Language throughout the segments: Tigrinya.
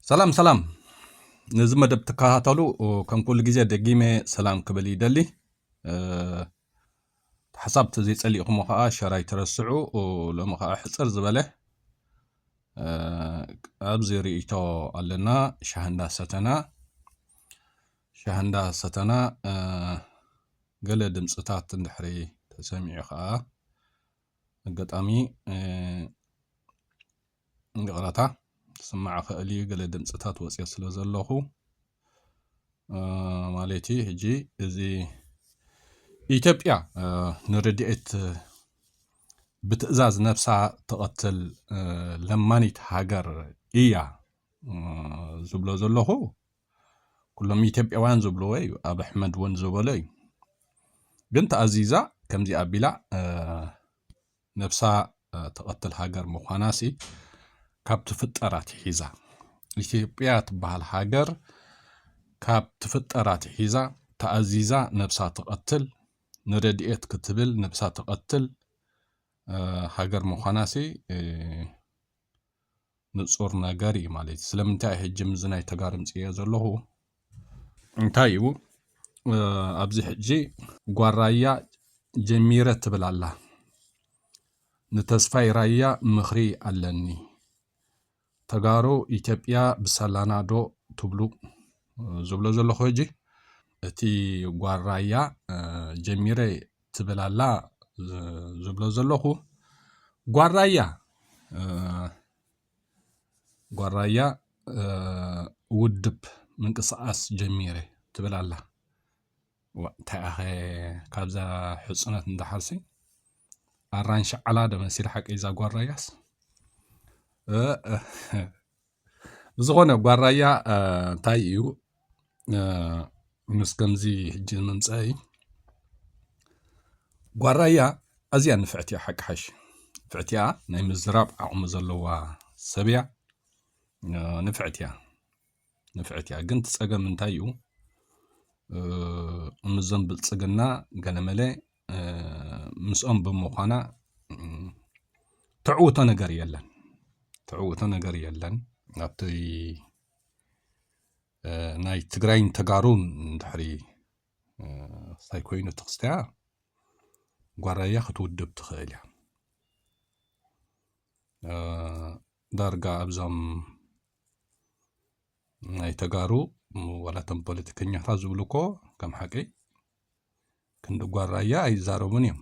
سلام سلام نزم دب تكاتلو كم كل جزء دقيمة سلام قبل يدلي حسبت زي تسألي مخا شراي ترسعو ولما خا حصر زبله أبزي ريتو علنا شهندا ستنا قال دمصتات النحري تسمع خا قطامي غلطه سمع خالي قال دمصتات وصيه سلازلخو مالتي هجي زي إثيوبيا نردئت بتأزاز نفسها تقتل لمانيت هاجر إيا زبلو زلخو كلهم إثيوبياوان زبلو أي أب أحمد ون زبلي بنت عزيزة كم دي أبيلا نفسها تقتل هاجر مخاناسي كاب تفترات حيزا إثيوبيا تبع الهاجر كاب تفترات حيزا تعزيزة نفسها تقتل نردئت كتبل نفسها تقتل هاجر مخاناسي نصور ناغاري مالت سلمنتاي حجم زناي تغارم صيا زلهو انتايو ابزي حجي غورايا جميره تبلالا نتسفاي رايا مخري علني تغارو إثيوبيا بسلانادو تبلو زبلو زلهو جي اتي غورايا جميره تبلالا زبلو زلهو غورايا ودب منقصاص جميره تبلالا وقتها كابزا حصنات اندحرسي ارانش على دمسيل حق اذا غوراياس زغونه غورايا تايو مسكمزي حجي منصاي غورايا ازيا نفعتي حق حش فعتيا ناي مزراب عقم زلوا سبيع نفعتيا قنت صقم انتايو مزن بالصقنا غنمله مسኦም بمخانا تعوت ነገር የለን ኣብቲ ናይ ትግራይን ተጋሩን ድሕሪ ሳይኮይኑ ተክስተያ ጓራያ ክትውድብ ትኽእል እያ ዳርጋ ኣብዞም ናይ ተጋሩ ወላተም ፖለቲከኛታት ዝብሉኮ ከም ሓቂ ክንዲ ጓራያ ኣይዛረቡን እዮም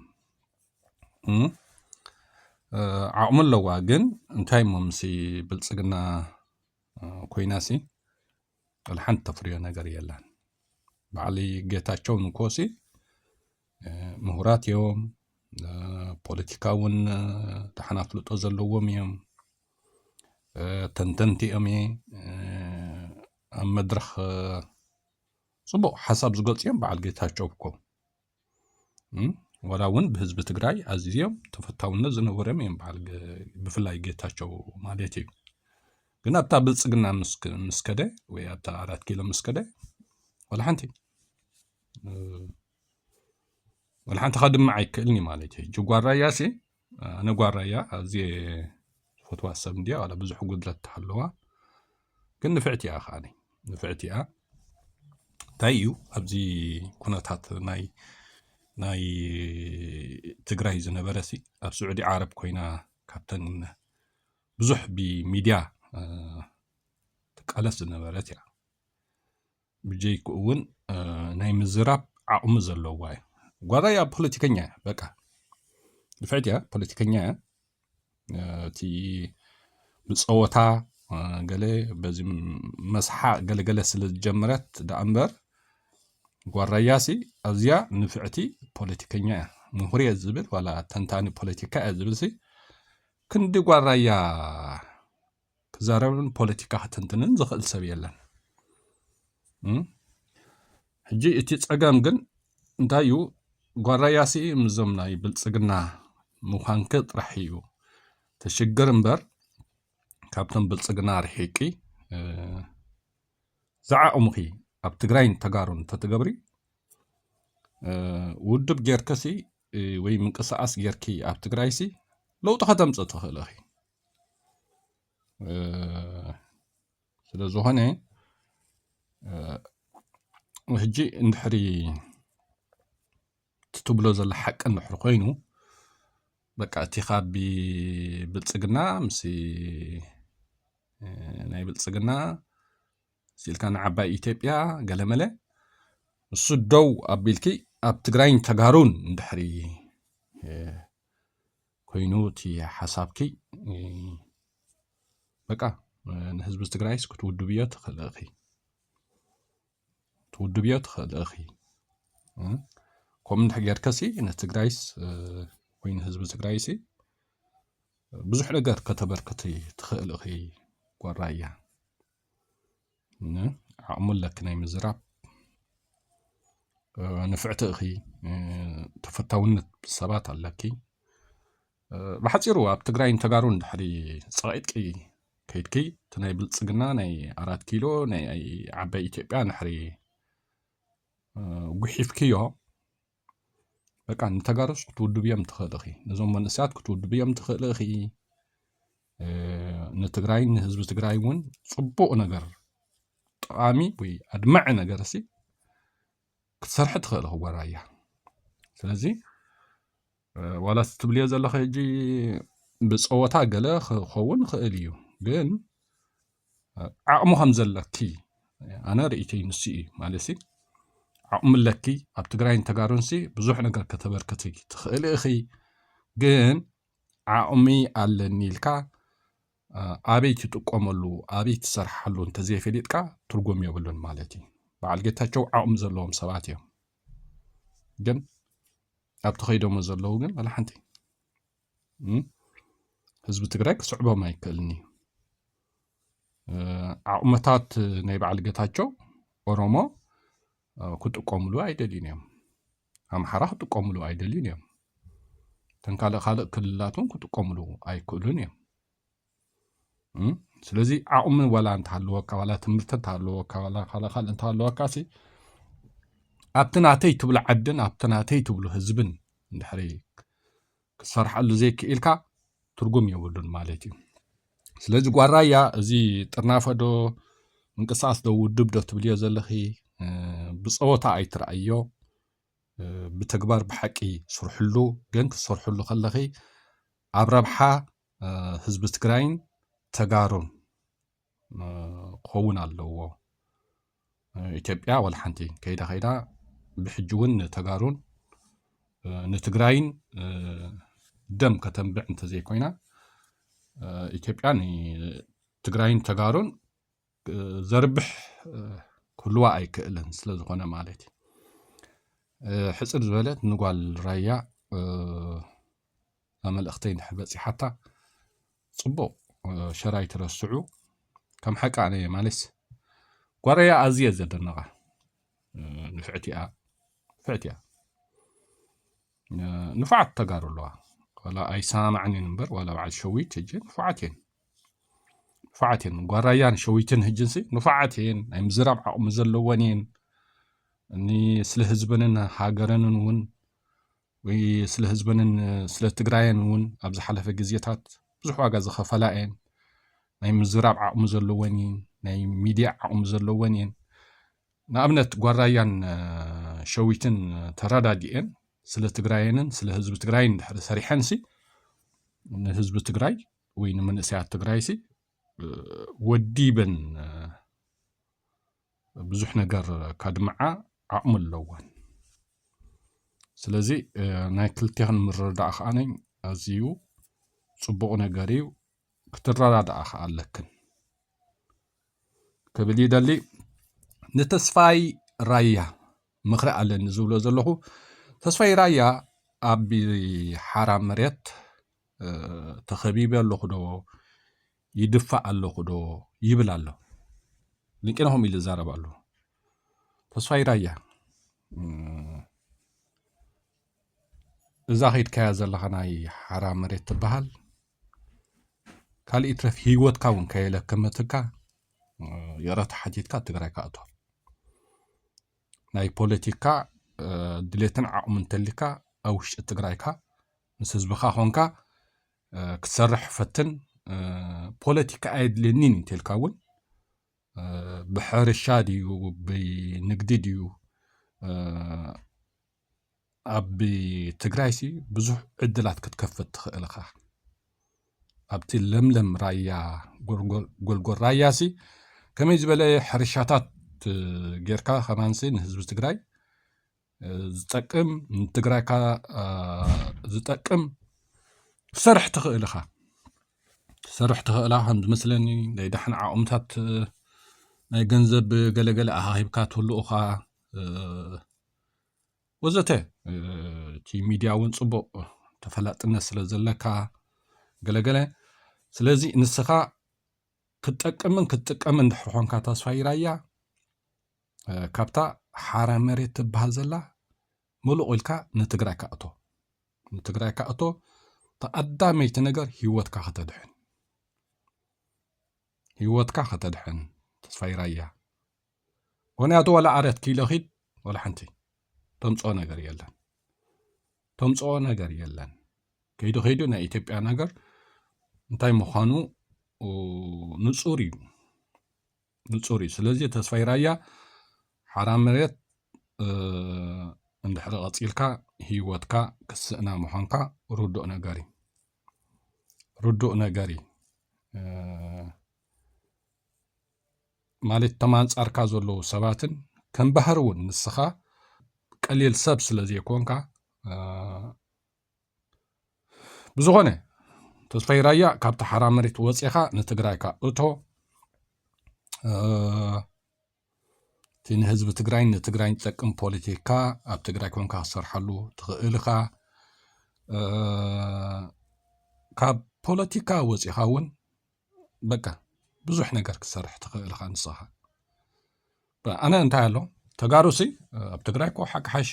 ዓቕሙ ኣለዋ ግን እንታይ momሲ ብልጽግና ኮይናሲ الحنت تفريو ነገር የለን ባዕሊ ጌታቸው ንኮሲ ምሁራት እዮም ፖለቲካውን ተሓናፍልጦ ዘለዎም እዮም ተንተንቲ እዮም ኣብ መድረኽ ጽቡቕ ሓሳብ ዝገልጽ እዮም ባዕል ጌታቸው እኮ ወላውን በህዝብ ትግራይ ኣዝዮም ተፈታውነት ዝነበረም እዮም ባዕል ብፍላይ ጌታቸው ማለት እዩ ግን ኣብታ ብልጽግና ምስከደ ወይ ኣብታ 4 ኪሎ ምስከደ ወላ ሓንቲ ኸድማ ኣይክእልኒ ማለት እዩ ጅጓራያሲ ኣነ ጓራያ ኣዚ ፎቶዋ ሰብ እንዲያ ወላ ብዙሕ ጉድለት ተሓለዋ ግን ንፍዕትያ ኻኒ ንፍዕትያ ታዩ ኣብዚ ኩነታት ናይ ትግራይ ዝነበረሲ ኣብ ስዑዲ ዓረብ ኮይና ካፕተን ብዙሕ ብሚድያ تقالس ዝነበረት ያ ብጀይኩ እውን ናይ ምዝራብ ዓቕሙ ዘለዎ ጓራያ ፖለቲከኛ በቃ ንፍዕትያ ፖለቲከኛ እቲ ብፀወታ ገለ በዚ መስሓ ገለገለ ስለ ጀመረት ዳእምበር ጓራያሲ ኣዝያ ንፍዕቲ ፖለቲከኛ ምሁር ዝብል ወላ ተንታኒ ፖለቲካ ዝብልሲ ክንዲ ጓራያ كزارون بوليتيكا حتنتنن زخل سبيلن حجي اتي صقام ግን እንታዩ ጓራያሲ ምዘምናይ ብልጽግና ሙኻንከ ጥራሕዩ ተሽግር እምበር ካብቶም ብልጽግና ርሒቂ زعقሙኺ ኣብ ትግራይን ተጋሩን ተትገብሪ ውድብ ጌርከሲ ወይ ምንቅስቃስ ጌርኪ ኣብ ትግራይሲ ለውጥ ከተምጽእ ትኽእል ስለዝኾነ ሕጂ እንድሕሪ ትብሎ ዘሎ ሓቂ እንድሕሪ ኮይኑ በቃ እቲ ካብ ብልፅግና ምስ ናይ ብልፅግና ሲልካ ንዓባይ ኢትዮጵያ ገለመለ እሱ ደው ኣቢልኪ ኣብ ትግራይን ተጋሩን እንድሕሪ ኮይኑ እቲ ሓሳብኪ በቃ ንህዝቢ ትግራይስ ክትውድብዮ ትኽእል ኢኺ ከምኡ እንድሕር ጌርካሲ ንትግራይስ ወይ ንህዝቢ ትግራይሲ ብዙሕ ነገር ከተበርክቲ ትኽእል ኢኺ ጓራያ ዓቕሙ ኣለኪ ናይ ምዝራብ ንፍዕቲ ኢኺ ተፈታውነት ሰባት ኣለኪ ብሓፂሩ ኣብ ትግራይን ተጋሩን እንድሕሪ ፀቒጥቂ ከይድኪ እቲ ናይ ብልፅግና ናይ 4 ኪሎ ናይ ዓባይ ኢትዮጵያ ንሕሪ ጉሒፍክዮ በቃ ንተጋሩስ ክትውድብዮም ትኽእል ኢኺ ነዞም መንእሰያት ክትውድብዮም ትኽእል ኢኺ ንትግራይ ንህዝቢ ትግራይ እውን ፅቡቕ ነገር ጠቃሚ ወይ ኣድማዒ ነገር እሲ ክትሰርሕ ትኽእል ኢኺ ጓራያ ስለዚ ዋላ ትብልዮ ዘለኹ ሕጂ ብፀወታ ገለ ክኸውን ክእል እዩ ግን ዓቕሙ ከም ዘለኪ ኣነ ርእይተይ ንሱ እዩ ማለት ሲ ዓቕሙ ኣለኪ ኣብ ትግራይን ተጋሩንሲ ብዙሕ ነገር ከተበርክቲ ትኽእል ኢኺ ግን ዓቕሚ ኣለኒ ኢልካ ኣበይ ትጥቀመሉ ኣበይ ትሰርሓሉ እንተዘይፈሊጥካ ትርጉም የብሉን ማለት እዩ በዓል ጌታቸው ዓቕሚ ዘለዎም ሰባት እዮም ግን ኣብቲ ኸይዶሞ ዘለዉ ግን መላሓንቲ ህዝቢ ትግራይ ክስዕቦም ኣይክእልኒ ዓቕመታት ናይ በዓል ጌታቸው ኦሮሞ ክጥቀምሉ ኣይደልዩን እዮም ኣምሓራ ክጥቀምሉ ኣይደልዩን እዮም ካልእ ክልላትን ክጥቀምሉ ኣይክእሉን እዮም ስለዚ ዓቕሚ ዋላ እንተሃለወካ ዋላ ትምህርቲ እንተሃለወካ ዋላ ካልእ እንተሃለወካሲ ኣብቲ ናተይ ትብሉ ዓድን ኣብቲ ናተይ ትብሉ ህዝብን እንድሕሪ ክሰርሓሉ ዘይክኢልካ ትርጉም የብሉን ማለት እዩ ስለዚ ጓራያ እዚ ጥርናፈዶ ምንቅስቃስ ዶ ውድብ ዶ ትብልዮ ዘለኺ ብፀወታ ኣይትረኣዮ ብተግባር ብሓቂ ስርሕሉ ግን ክሰርሕሉ ከለኺ ኣብ ረብሓ ህዝቢ ትግራይን ተጋሩን ክኸውን ኣለዎ ኢትዮጵያ ወላ ሓንቲ ከይዳ ብሕጂ እውን ተጋሩን ንትግራይን ደም ከተንብዕ እንተዘይኮይና ኢትዮጵያ ንትግራይን ተጋሩን ዘርብሕ ክህልዋ ኣይክእልን ስለዝኾነ ማለት እዩ ሕፅር ዝበለት ንጓል ራያ መልእኽተይ እንድሕር በፂሓታ ፅቡቕ ሸራይ ትረስዑ ከም ሓቂ ኣነ ማለት ጓራያ ኣዝየ ዘደንቓ ንፍዕቲ እያ ንፋዓት ተጋሩ ኣለዋ ዋላ ኣይሰማዕንን እምበር ዋላ በዓል ሸዊት ሕጂ ንፋዓት እየን ጓራያን ሸዊትን ሕጂንሲ ንፋዓት እየን ናይ ምዝራብ ዓቕሚ ዘለወን እየን ስለ ህዝበንን ሃገረንን እውን ወይ ስለ ህዝበንን ስለ ትግራይን እውን ኣብ ዝሓለፈ ግዜታት ብዙሕ ዋጋ ዝኸፈላ እየን ናይ ምዝራብ ዓቕሚ ዘለወን እየን ናይ ሚድያ ዓቕሚ ዘለወን እየን ንኣብነት ጓራያን ሸዊትን ተረዳዲአን ስለ ትግራይንን ስለ ህዝቢ ትግራይን ድሕሪ ሰሪሐንሲ ንህዝቢ ትግራይ ወይ ንመንእሰያት ትግራይሲ ወዲበን ብዙሕ ነገር ካድምዓ ዓቕሚ ኣለወን ስለዚ ናይ ክልቲኽን ምርዳእ ከኣነኝ ኣዝዩ ፅቡቕ ነገር እዩ ክትረዳድኣ ከዓ ኣለክን ክብል ይደሊ ንተስፋይ ራያ ምኽሪ ኣለኒ ዝብሎ ዘለኹ ተስፋይ ራያ ኣብ ሓራ መሬት ተኸቢበ ኣለኹ ዶ ይድፋእ ኣለኹ ዶ ይብል ኣሎ ልንቅናኹም ኢሉ ዛረብ ኣሎ ተስፋይ ራያ እዛ ኸይድካያ ዘለኻ ናይ ሓራ መሬት ትበሃል ካልእ ትረፍ ሂወትካ እውን ከየለከመትካ የረታ ሓቲትካ ትግራይ ካእቶ ናይ ፖለቲካ ድሌትን ዓቕምን ተሊካ ኣብ ውሽጢ ትግራይካ ምስ ህዝብኻ ኾንካ ክሰርሕ ፈትን ፖለቲካ ኣይድልየኒን እንተልካ እውን بحرشا ديو بنقد ديو ኣብ ትግራይሲ ብዙሕ ዕድላት ክትከፍት ትኽእል ኢኻ ኣብቲ ለምለም ራያ ጎልጎል ራያሲ ከመይ ዝበለ ሕርሻታት ጌርካ ከማንሲ ንህዝቢ ትግራይ ዝጠቅም ንትግራይካ ዝጠቅም ክሰርሕ ትኽእል ኢኻ ክሰርሕ ትኽእላ ከም ዝመስለኒ ናይ ዳሕና ዓቕምታት ናይ ገንዘብ ገለገለ ኣሃሂብካ ትህልኡኻ ወዘተ እቲ ሚድያ እውን ፅቡቅ ተፈላጥነት ስለ ዘለካ ገለገለ ስለዚ ንስኻ ክትጠቅምን ክትጥቀምን ድሕር ኮንካ ተስፋይ ራያ ካብታ ሓራ መሬት ትበሃል ዘላ ሙሉእ ኢልካ ንትግራይ ካእቶ ተቐዳመይቲ ነገር ሂወትካ ከተድሕን ተስፋይ ራያ ወንያቱ ወላ ዓረት ኪሎ ኺድ ወላ ሓንቲ ተምፅኦ ነገር የለን ከይዱ ናይ ኢትዮጵያ ነገር እንታይ ምዃኑ ንጹር እዩ ስለዚ ተስፋይ ራያ ሓራ መሬት እንድሕሪ ቀፂልካ ሂወትካ ክስእና ምዃንካ ርዱእ ነገር እዩ ማለት ተማንጻርካ ዘለዉ ሰባትን ከም ባህር እውን ንስኻ ቀሊል ሰብ ስለዘይኮንካ ብዝኾነ ተስፋይ ራያ ካብቲ ሓራ መሬት ወፂኻ ንትግራይካ እቶ እቲ ንህዝቢ ትግራይ ንትግራይ ዝጠቅም ፖለቲካ ኣብ ትግራይ ኮንካ ክሰርሓሉ ትኽእል ኢኻ ካብ ፖለቲካ ወፂኻ እውን በቃ ብዙሕ ነገር ክሰርሕ ትኽእል ኢኻ ንስኻ ኣነ እንታይ ኣሎ ተጋሩሲ ኣብ ትግራይ ኮ ሓቅሓሽ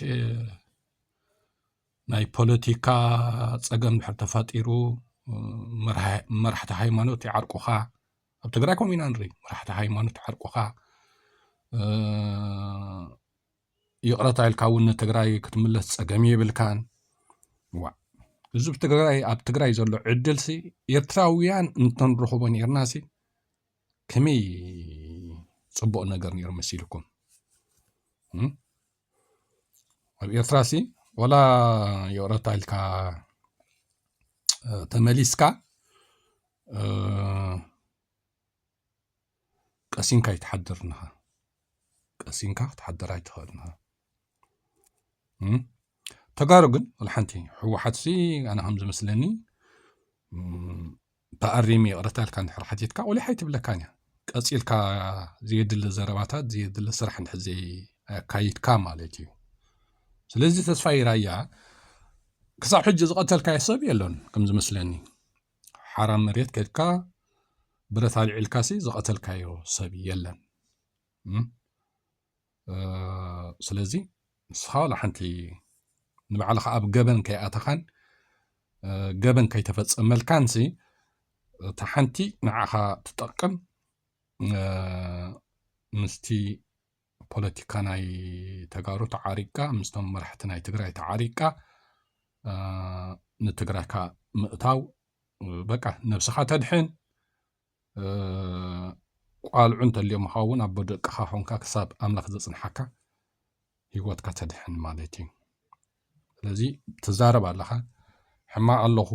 ናይ ፖለቲካ ፀገም ድሕር ተፈጢሩ መራሕቲ ሃይማኖት ይዓርቁኻ ኣብ ትግራይ ኮ ኢና ንርኢ መራሕቲ ሃይማኖት ይዓርቁኻ ይቕረታ ኢልካ እውን ንትግራይ ክትምለስ ፀገም የብልካን እዚ ኣብ ትግራይ ዘሎ ዕድልሲ ኤርትራውያን እንተንረኽቦ ነርናሲ ከመይ ፅቡቅ ነገር ነይሩ መሲልኩም ኣብ ኤርትራሲ ወላ ይቕረታ ኢልካ ተመሊስካ ቀሲንካ ይተሓድርንኻ ቀሲንካ ክትሓድር ኣይትኽእልንኻ ተጋሩ ግን ወላሓንቲ ሕወሓትሲ ኣነ ከም ዝመስለኒ ተኣሪሚ ይቕረታ ኢልካ እንድሕር ሓቲትካ ወሊሓ ይትብለካን እያ ቀፂልካ ዘየድሊ ዘረባታት ዘየድሊ ስራሕ እንድሕር ዘይካይድካ ማለት እዩ ስለዚ ተስፋይ ራያ ክሳብ ሕጂ ዝቐተልካዮ ሰብ የለን ከም ዝመስለኒ ሓራ መሬት ከድካ ብረት ኣልዒልካሲ ዝቐተልካዮ ሰብ የለን ስለዚ ንስኻ ወላሓንቲ ንባዕልኻ ኣብ ገበን ከይኣተኻን ገበን ከይተፈፀመልካንሲ እታ ሓንቲ ንዓኻ ትጠቅም ምስቲ ፖለቲካ ናይ ተጋሩ ተዓሪቅካ ምስቶም መራሕቲ ናይ ትግራይ ተዓሪቅካ ንትግራይካ ምእታው በቃ ነብስኻ ተድሕን ቋልዑ እንተልዮምኻ እውን ኣብ ደቅኻ ኾንካ ክሳብ ኣምላኽ ዘፅንሓካ ሂወትካ ተድሕን ማለት እዩ ስለዚ ትዛረብ ኣለኻ ሕማቕ ኣለኹ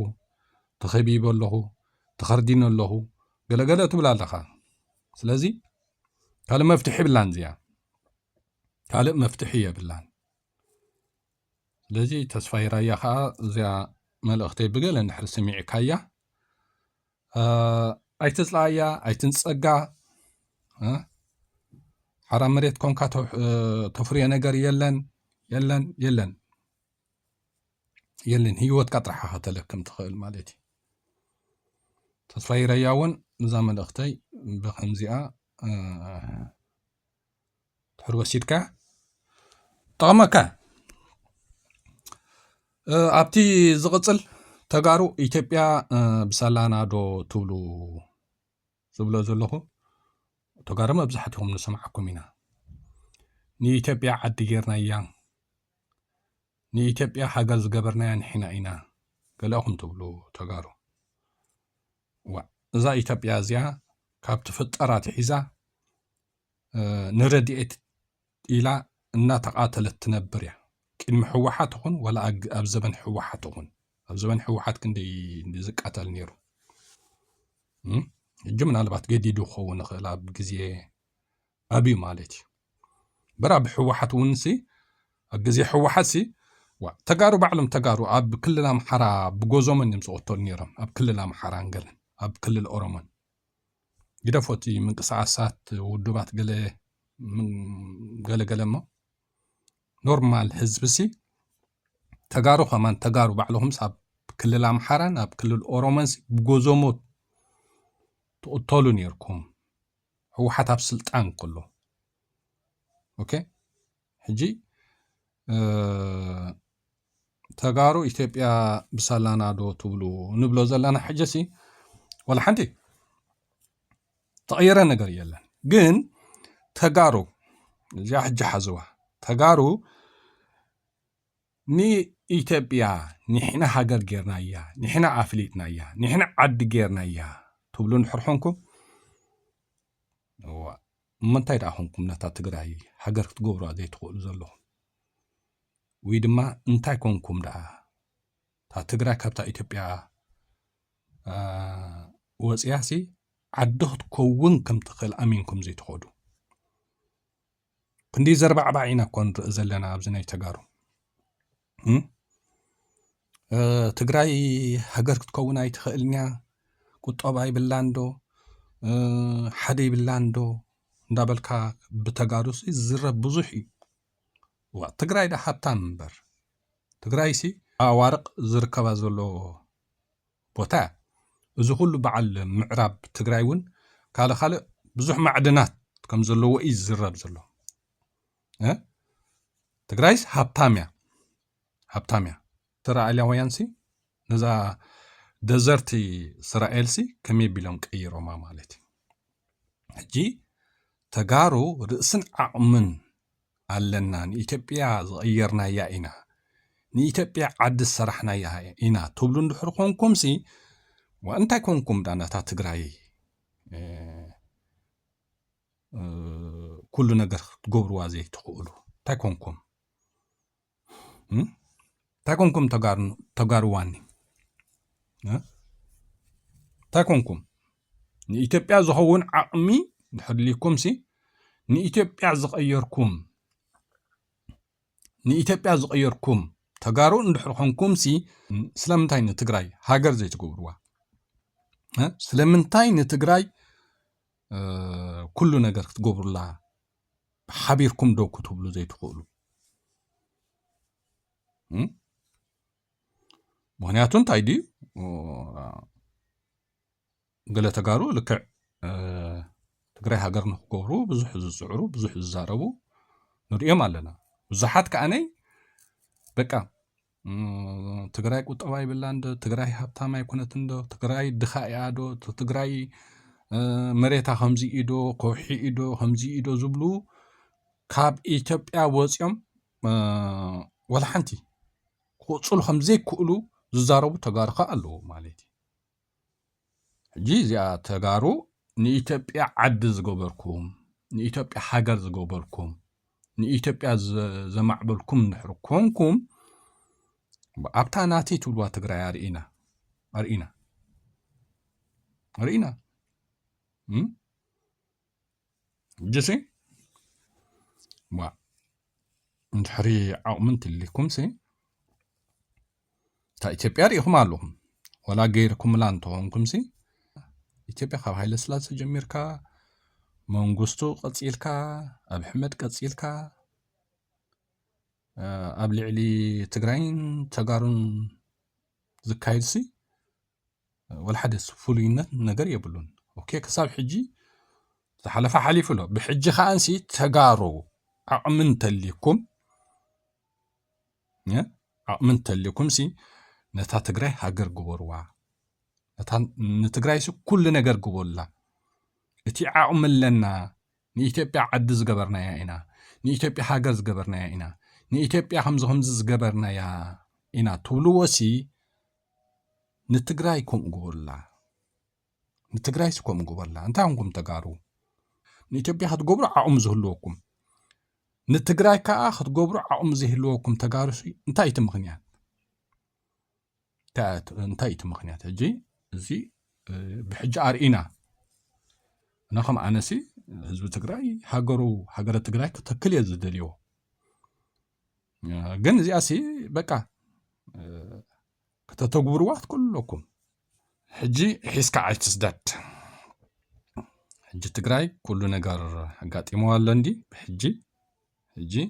ተኸቢብ ኣለኹ ተኸርዲን ኣለኹ ገለገለ ትብል ኣለኻ ስለዚ ካልእ መፍትሒ የብላን እዚኣ ካልእ መፍትሒ የብላን ስለዚ ተስፋይ ራያ ከዓ እዚኣ መልእኽተይ ብገለ እንድሕር ሰሚዕካያ ኣይትፅላእያ ኣይትንፀጋ ሓራ መሬት ኮንካ ተፍርዮ ነገር የለን ሂወትካ ጥራሓ ከተለክም ትኽእል ማለት እዩ ተስፋይ ራያ እውን እዛ መልእኽተይ ብከምዚኣ ድሕር ወሲድካ ጠቕመካ ኣብቲ ዝቕፅል ተጋሩ ኢትዮጵያ ብሰላና ዶ ትብሉ ዝብሎ ዘለኹ ተጋሩ መብዛሕትኦም ንሰማዓኩም ኢና ንኢትዮጵያ ዓዲ ጌርናያ ንኢትዮጵያ ሃገር ዝገበርናያ ንሕና ኢና ገለኹም ትብሉ ተጋሩ እዛ ኢትዮጵያ እዚኣ ካብ ትፍጠራት ሒዛ ንረድኤት ኢላ እናተቃተለት ትነብር እያ ቅድሚ ሕወሓት ይኹን ወላ ኣብ ዘበን ሕወሓት ይኹን ኣብ ዘበን ሕወሓት ክንደይ ዝቃተል ነይሩ ሕጂ ምናልባት ገዲዱ ክኸውን ይኽእል ኣብ ግዜ ኣብዩ ማለት እዩ በራ ብሕወሓት እውን ኣብ ግዜ ሕወሓት ተጋሩ ባዕሎም ተጋሩ ኣብ ክልል ኣምሓራ ብጎዞምን እዮም ዝቕተሉ ነይሮም ኣብ ክልል ኣምሓራን ገለን ኣብ ክልል ኦሮሞን ግደፎቲ ምንቅስቃሳት ውድባት ገለ እሞ ኖርማል ህዝቢ ተጋሩ ኸማን ተጋሩ ባዕሎም ኣብ ክልል ኣምሓራን ኣብ ክልል ኦሮሞን ብጎዞሞ ትቕተሉ ነይርኩም ሕወሓት ኣብ ስልጣን ከሎ ኦኬ ሕጂ ተጋሩ ኢትዮጵያ ብሰላና ዶ ትብሉ ንብሎ ዘለና ሕጂ ወላ ሓንቲ ተቐየረ ነገር የለን ግን ተጋሩ እዚኣ ሕጂ ሓዝዋ ተጋሩ ንኢትዮጵያ ንሕና ሃገር ጌርና እያ ንሕና ኣፍሊጥና እያ ንሕና ዓዲ ጌርና እያ ትብሉ ንሕርሖንኩም ምንታይ ደኣኹንኩም ነታ ትግራይ ሃገር ክትገብሩ ዘይትኽእሉ ዘለኹም ወይ ድማ እንታይ ኮንኩም ደኣ እታ ትግራይ ካብታ ኢትዮጵያ ወፅያሲ ዓዲ ክትከውን ከም ትኽእል ኣሚንኩም ዘይትኸዱ ክንደይ ዘርባዕባዕ ኢና እኮ ንርኢ ዘለና ኣብዚ ናይ ተጋሩ ትግራይ ሃገር ክትከውን ኣይትኽእልን እያ ቁጠባ ይብላን ዶ ሓደ ይብላን ዶ እንዳበልካ ብተጋሩ ዝዝረብ ብዙሕ እዩ ትግራይ ዳ ሃብታም እምበር ትግራይ ኣዋርቕ ዝርከባ ዘሎ ቦታ እዚ ኩሉ በዓል ምዕራብ ትግራይ እውን ካልእ ብዙሕ ማዕድናት ከም ዘለዎ እዩ ዝዝረብ ዘሎ ትግራይስ ሃብታም እያ እስራኤላውያን ነዛ ደዘርቲ እስራኤል ከመይ ቢሎም ቀይሮማ ማለት እዩ ሕጂ ተጋሩ ርእስን ዓቕምን ኣለና ንኢትዮጵያ ዝቐየርናያ ኢና ንኢትዮጵያ ዓዲ ዝሰራሕናያ ኢና ትብሉ እንድሕር ኮንኩም እንታይ ኮንኩም ዳናታ ትግራይ ኩሉ ነገር ክትገብርዋ ዘይትኽእሉ እንታይ ኮንኩም ተጋሩዋኒ እንታይ ኮንኩም ንኢትዮጵያ ዝኸውን ዓቕሚ ድሕርሊኩም ንኢትዮጵያ ዝቐየርኩም ተጋሩ እንድሕር ኮንኩም ስለምንታይ ንትግራይ ሃገር ዘይትገብርዋ ስለምንታይ ንትግራይ ኩሉ ነገር ክትገብሩላ ሓቢርኩም ዶ ክትብሉ ዘይትኽእሉ ምክንያቱ እንታይ ድዩ ገለ ተጋሩ ልክዕ ትግራይ ሃገር ንክገብሩ ብዙሕ ዝፅዕሩ ብዙሕ ዝዛረቡ ንሪኦም ኣለና ብዙሓት ከዓነይ በቃ ትግራይ ቁጠባ ይብላን ዶ ትግራይ ሃብታም ኣይኮነትን ዶ ትግራይ ድኻ እያ ዶ ትግራይ መሬታ ከምዚ ኢዶ ከውሒ ኢዶ ከምዚ ኢዶ ዝብሉ ካብ ኢትዮጵያ ወፂኦም ወላ ሓንቲ ክቕፅሉ ከምዘይክእሉ ዝዛረቡ ተጋሩ ኸ ኣለዎ ማለት እዩ ሕጂ እዚኣ ተጋሩ ንኢትዮጵያ ዓዲ ዝገበርኩም ንኢትዮጵያ ሃገር ዝገበርኩም ንኢትዮጵያ ዘማዕበልኩም እንድሕር ኮንኩም ኣብታ ናተይ ትብልዋ ትግራይ ኣርኢና ሕጂ እንድሕሪ ዓቕምን ትልኩም እታ ኢትዮጵያ ርኢኹም ኣለኹም ወላ ገይርኩምላ እንተኾንኩም ኢትዮጵያ ካብ ሃይለ ስላሴ ጀሚርካ መንግስቱ ቀፂልካ ኣብ ኣሕመድ ቀፂልካ ኣብ ልዕሊ ትግራይን ተጋሩን ዝካየድ ወላ ሓደ ፍሉይነት ነገር የብሉን ኦኬ ክሳብ ሕጂ ዝሓለፈ ሓሊፉ ሎ ብሕጂ ከኣንሲ ተጋሩ ዓቕምን ተልኩም ነታ ትግራይ ሃገር ግበርዋ ንትግራይ ኩሉ ነገር ግበሩላ እቲ ዓቕሚ ኣለና ንኢትዮጵያ ዓዲ ዝገበርናያ ኢና ንኢትዮጵያ ሃገር ዝገበርናያ ኢና ንኢትዮጵያ ከምዚ ዝገበርናያ ኢና ትብልዎ ንትግራይ ከምኡ ግበሩላ እንታይ ኮንኩም ተጋሩ ንኢትዮጵያ ክትገብሩ ዓቕሙ ዝህልወኩም ንትግራይ ከዓ ክትገብሩ ዓቕሙ ዘይህልወኩም ተጋርሱ እንታይ እቲ ምኽንያት እንታይ እቲ ምኽንያት ሕጂ እዚ ብሕጂ ኣርኢና نخم أنسي حزب تجراي هاجر تجراي كتكلي زدليو جن زي أسي بقى كتتجبروا واحد كلكم حجي حسك عايز تزداد حجي تجراي كل نجار قات يموالندي بحجي حجي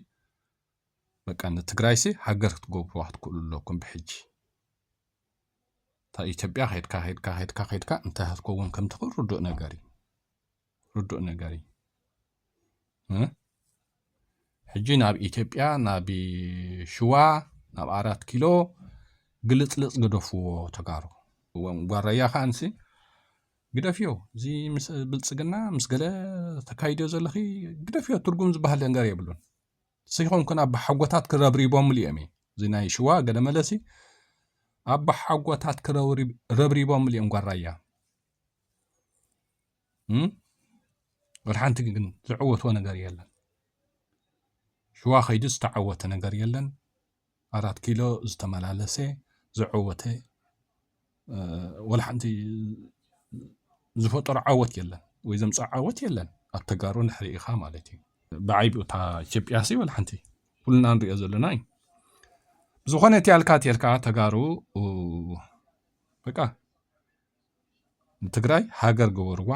بقى أن تجراي سي هاجر تجبروا واحد كلكم بحجي تا إثيوبيا هيدكا أنت هتكون كم تقول ردو نجاري حجي ناب إثيوبيا ناب شوا ناب 4 كيلو قلت قدفو تقارو وغرايا خانسي قدفيو زي بلصقنا مسقله تكايدو زلخي قدفيو ترجم زبحال نجار يبلون سيخون كنا بحوتات كربريبوم ليامي زي ناي شوا قد ملسي أب حوتات كربريبوم ليام غرايا والحانت جن زعوت ونجار يلن شوا خيدس تعوت نجار يلن 4 كيلو زتملالسه زعوته والحانت زفطر عوت يلن ويزمص عوت يلن التجارون حريقه مالتي بعيب تا ኢትዮጵያሲ والحانت كلنا نري زلناي زخونه تيالكا تجارو በቃ ትግራይ ሃገር ገበርዋ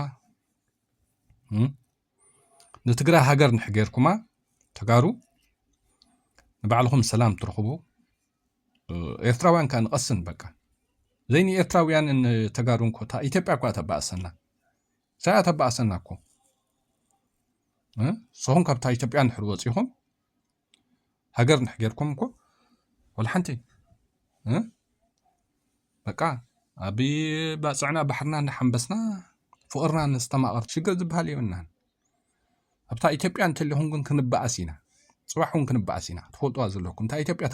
نتقرأ هاجر نحجركما تجارو نبعلهم سلام ترخبو إرتراوان كان قصن بقى زيني إرتراويان إن تجارون كوتا إثيوبيا كوتا بأسنا ساعة بأسنا كو صهون كبتا إثيوبيا نحروزيهم هاجر نحجركم كو والحنتي بقى أبي بأسعنا بحرنا نحنبسنا فقرنا نستمعر شجر زبالي منان أبتا إثيوبيا أنت اللي هون كنبأسينا صباحون كنبأسينا تفوتوا أزلكم تا إثيوبيا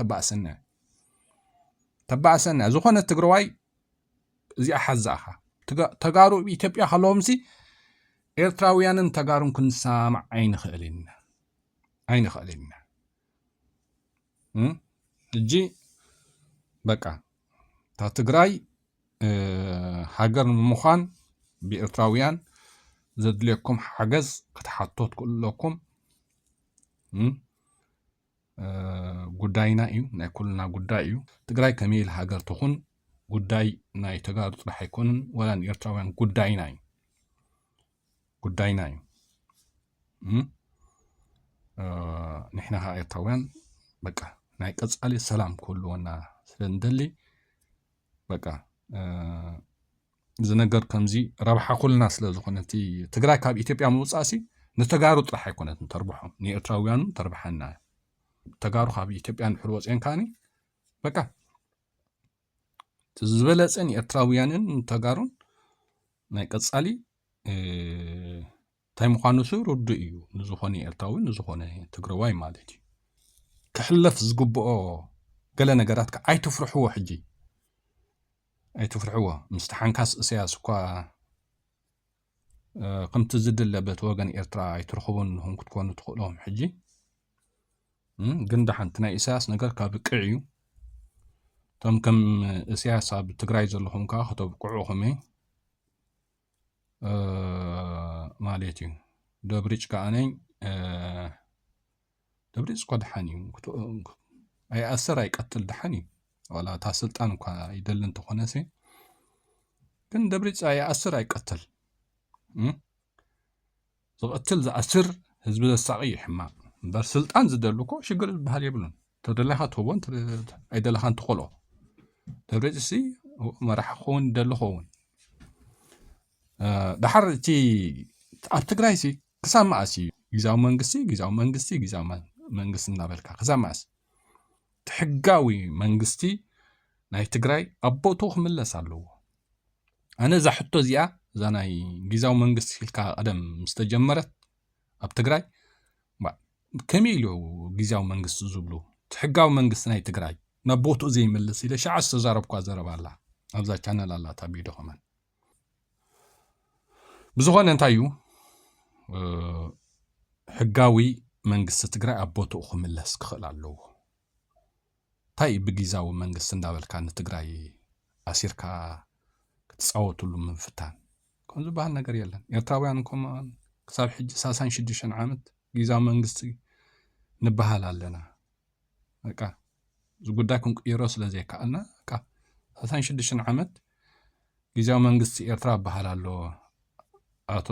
تبأسنا زخونة تجرواي زي أحزاها تجارو إثيوبيا خلوهم سي إرتراويان تجارون كن سامع عين خلينا الجي بقى تا تجراي هاجر مخان بإرتراويان زد لكم حجز كتحطوت كلكم قداينا إيو ناكلنا قدايو تقراي كميل هاجر تخون قداي ناي تقارط رح يكون ولا نيرتراوان قداينا إيو نحنا ها إرتراوان بقى ناي قصالي السلام كله وانا سلندلي بقى زنجر كمزي ربح كلنا سلازخونتي تقراي كاب إثيوبيا موصاسي نتقارط رح يكون تربحهم نيرتراويان تربحنا تقارو كاب إثيوبيا نحروزين كاني بقى تزبلصن إرتراويانن تقارون ناي قصالي تاي مخانوسو ردو إيو نزخوني إرتراوي نزخوني تقرواي مالتي كحلف زقبؤ قال نجاراتك أي تفرحوا حجي أي تفرحوا مستحنكاس سياس كوا قمت زد اللبت وغن إرترا أي ترخبون هم كتكونوا تخلوهم حجي قندحن تنا إساس نجار كابقعيو تم كم سياسة بتقراي زلهم كا خطب قعوهم ماليتي دبريج كأني دبريج قد حاني أي أسر أي قتل دحاني ولا تاسلطان كا يدلن تخونسي كن دبريج أي أسر أي قتل زقتل زأسر حزب الساقي حما بر سلطان زدلوكو شغل بحال يبلون تدلها توبون أيدلها تخلو دبريج سي مرح خون دلخون دحر تي أبتقراي سي كسام أسي جزاو منغستي نابلكا كسام أسي تحقاوي منغستي ناي تقراي أبوتوخ ملس علو أنا إذا حطو زيا زاناي جزاو منغستي الكا قدم مستجمرت أبتقراي كميلو جزاو منغست زبلو تحقاو منغست ناي تقراي نبوتو زي ملس إذا شعس تزاربكو زرب الله أبزا كان الله تابيدو خمان بزغون انتايو ሕጋዊ መንግስቲ ትግራይ ኣብ ቦትኡ ክምለስ ክኽእል ኣለዎ። እንታይ ብጊዜያዊ መንግስቲ እንዳበልካ ንትግራይ ኣሲርካ ክትፃወትሉ ምፍታን ከምዚ ዝበሃል ነገር የለን። ኤርትራውያን ከምኡን ክሳብ ሕጂ 36 ዓመት ጊዜያዊ መንግስቲ ንበሃል ኣለና። በቃ እዚ ጉዳይ ክንቅይሮ ስለዘይከኣልና በቃ 36 ዓመት ጊዜያዊ መንግስቲ ኤርትራ በሃል ኣሎ። ኣቶ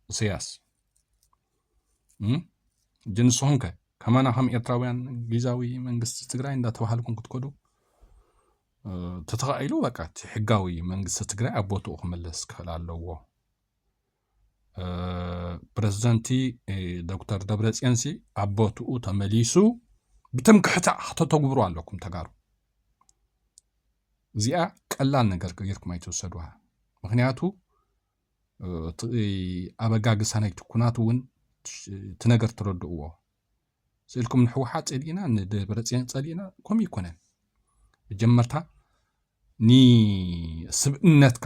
ኢሳያስ ጅንስኹም ከ ከማና ከም ኤርትራውያን ጊዜያዊ መንግስቲ ትግራይ እንዳተባሃልኩም ክትከዱ ተተኻኢሉ በቃ ሕጋዊ መንግስቲ ትግራይ ኣብ ቦትኡ ክምለስ ክኽእል ኣለዎ። ፕረዚደንቲ ዶክተር ደብረፅዮንሲ ኣብ ቦትኡ ተመሊሱ ብትምክሕቲ ከተተግብሩ ኣለኩም ተጋሩ። እዚኣ ቀላል ነገር ጌርኩም ኣይትወሰድዋ። ምክንያቱ ኣበጋግሳ ናይቲ ኩናት እውን እቲ ነገር ትረድእዎ። ስእልኩም ንሕወሓት ፀሊእና ንደብረፅዮን ፀሊእና ከምኡ ይኮነን። መጀመርታ ንስብእነትካ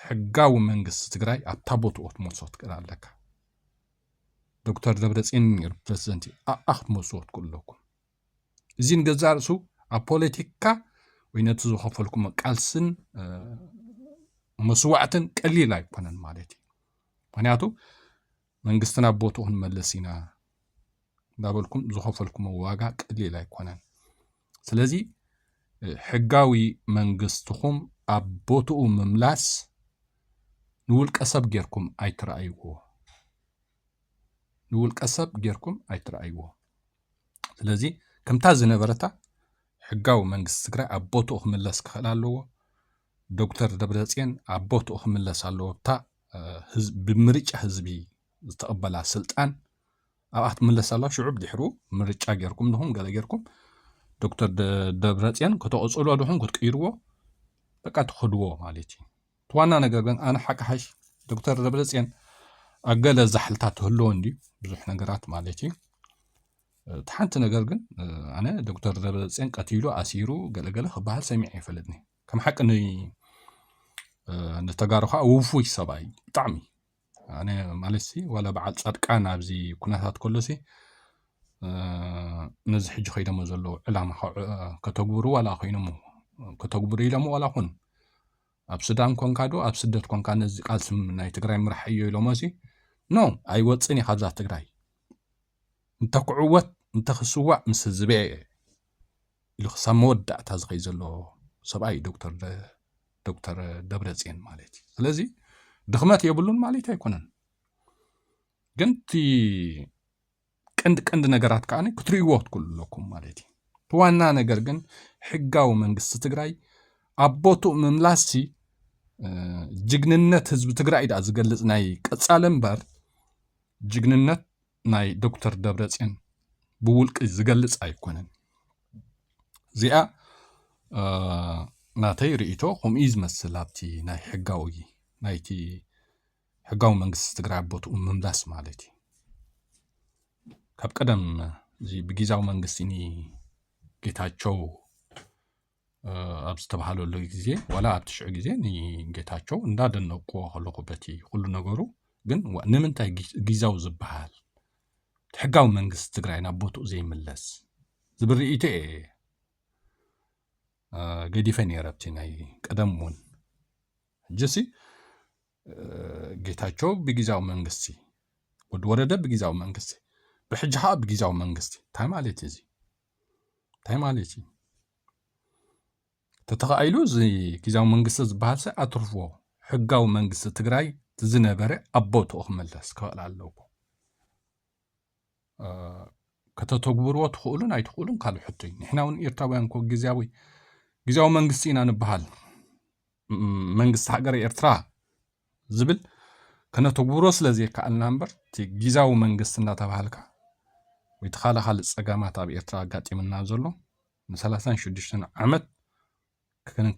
ሕጋዊ መንግስቲ ትግራይ ኣብታ ቦትኡ ክትመልሶ ትክእል ኣለካ። ዶክተር ደብረፅዮን ነይሩ ፕረዚደንቲ ኣኣ ክትመልስዎ ትክእሉ ኣለኩም። እዚ ንገዛ ርእሱ ኣብ ፖለቲካ ወይ ነቲ ዝኸፈልኩም ቃልስን መስዋዕትን ቀሊል ኣይኮነን ማለት እዩ። ምክንያቱ መንግስትና ኣብ ቦትኡ ክንመለስ ኢና እንዳበልኩም ዝኸፈልኩም ዋጋ ቀሊል ኣይኮነን። ስለዚ ሕጋዊ መንግስትኹም ኣብ ቦትኡ ምምላስ ንውልቀ ሰብ ጌርኩም ኣይትረኣይዎ። ንውልቀ ሰብ ጌርኩም ኣይትረኣይዎ። ስለዚ ከምታ ዝነበረታ ሕጋዊ መንግስቲ ትግራይ ኣብ ቦትኡ ክምለስ ክኽእል ኣለዎ። ዶክተር ደብረፅዮን ኣብ ቦትኡ ክምለስ ኣለዎ። እታ ብምርጫ ህዝቢ ዝተቐበላ ስልጣን ኣብኣ ክትምለስ ኣለዋ። ሽዑ ብድሕሩ ምርጫ ጌርኩም ድኹም ገለ ጌርኩም ዶክተር ደብረፅዮን ከተቕፅሎ ድኹም ክትቅይርዎ በቃ ትኸድዎ ማለት እዩ። ትዋና ነገር ግን ኣነ ሓቃሓሽ ዶክተር ደብረፅዮን ኣብ ገለ ዛሕልታት ትህልዎ እንዲ ብዙሕ ነገራት ማለት እዩ። እቲ ሓንቲ ነገር ግን ኣነ ዶክተር ደብረፅዮን ቀቲሉ ኣሲሩ ገለገለ ክበሃል ሰሚዐ ኣይፈልጥኒ። ከም ሓቂ ንተጋሩ ከዓ ውፉይ ሰብኣይ ብጣዕሚ ኣነ ማለት ዋላ በዓል ፃድቃን ኣብዚ ኩነታት ከሎሲ ነዚ ሕጂ ከይደሞ ዘለዉ ዕላማ ከተግብሩ ዋላ ኮይኖም ከተግብሩ ኢሎሞ ዋላኹን ኣብ ሱዳን ኮንካ ዶ ኣብ ስደት ኮንካ ነዚ ቃልስም ናይ ትግራይ ምራሕ እዩ ኢሎሞሲ ኖ ኣይወፅን ኢኻ ብዛ ትግራይ እንተክዕወት እንተክስዋዕ ምስ ህዝበ ኢሉ ክሳብ መወዳእታ ዝኸይ ዘሎ ሰብኣይ ዶክተር ደብረፅዮን ማለት እዩ። ስለዚ ድኽመት የብሉን ማለት ኣይኮነን። ግን እቲ ቀንዲ ነገራት ከዓ ክትርእይዎ ትክእሉ ኣለኩም ማለት እዩ። እቲ ዋና ነገር ግን ሕጋዊ መንግስቲ ትግራይ ኣብ ቦትኡ ምምላስቲ ጅግንነት ህዝቢ ትግራይ ዳ ዝገልጽ ናይ ቀጻለ እምበር ጅግንነት ናይ ዶክተር ደብረፅዮን ብውልቂ ዝገልጽ ኣይኮነን። እዚኣ ናተይ ርእይቶ ከምኡ ዝመስል ኣብቲ ናይ ናይቲ ሕጋዊ መንግስቲ ትግራይ ኣብ ቦትኡ ምምላስ ማለት እዩ። ካብ ቀደም እዚ ብጊዜያዊ መንግስቲ ጌታቸው ኣብ ዝተባሃለሉ ግዜ ዋላ ኣብ ትሽዑ ግዜ ንጌታቸው እንዳደነቅዎ ከለኹ በቲ ኩሉ ነገሩ ግን ንምንታይ ጊዜያዊ ዝበሃል ሕጋዊ መንግስቲ ትግራይ ናብ ቦትኡ ዘይምለስ ዝብል ርእይቶ ገዲፈ ነይረ ኣብቲ ናይ ቀደም እውን ሕጂሲ ጌታቸው ብጊዜያዊ መንግስቲ ወዲ ወረደ ብጊዜያዊ መንግስቲ ብሕጂ ከዓ ብጊዜያዊ መንግስቲ እንታይ ማለት እዚ እንታይ ማለት እዩ? ተተኻኢሉ እዚ ጊዜያዊ መንግስቲ ዝበሃል ሰ ኣትርፍዎ ሕጋዊ መንግስቲ ትግራይ ዝነበረ ኣብ ቦትኡ ክምለስ ክኽእል ኣለዎ። ከተተግብርዎ ትኽእሉን ኣይትኽእሉን ካልእ ሕቶ እዩ። ንሕና እውን ኤርትራውያን ኮ ጊዜያዊ መንግስቲ ኢና ንበሃል መንግስቲ ሃገር ኤርትራ ዝብል ከነተግብሮ ስለዘይከኣልና እምበር እቲ ጊዜያዊ መንግስቲ እናተባሃልካ ወይ ተኻልኻል ፀጋማት ኣብ ኤርትራ ኣጋጢምና ዘሎ ን36 ዓመት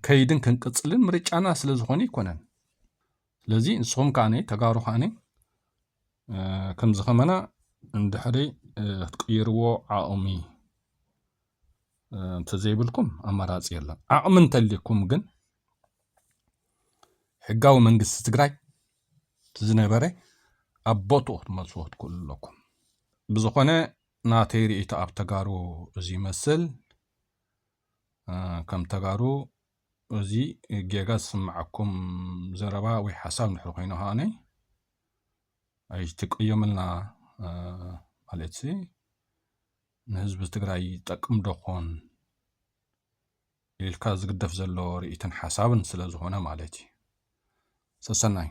ከይድን ክንቅፅልን ምርጫና ስለ ዝኾነ ይኮነን። ስለዚ ንስኹም ከዓነ ተጋሩ ከዓነ ከምዚ ኸመና እንድሕሪ ክትቅይርዎ ዓቕሚ እንተዘይብልኩም ኣማራፂ የለን። ዓቕሚ እንተልይኩም ግን ሕጋዊ መንግስቲ ትግራይ ዝነበረ ኣቦቱ ክትመልስዎ ትክእሉ ኣለኩም ብዝኾነ ናተይ ርእይቶ ኣብ ተጋሩ እዚ ይመስል ከም ተጋሩ እዚ ጌጋ ዝስምዓኩም ዘረባ ወይ ሓሳብ ንድሕር ኮይኑ ሃነ ኣይትቅየምልና ማለት ንህዝቢ ትግራይ ይጠቅም ዶኾን ኢልካ ዝግደፍ ዘሎ ርእይትን ሓሳብን ስለ ዝኾነ ማለት እዩ ሰሰናይ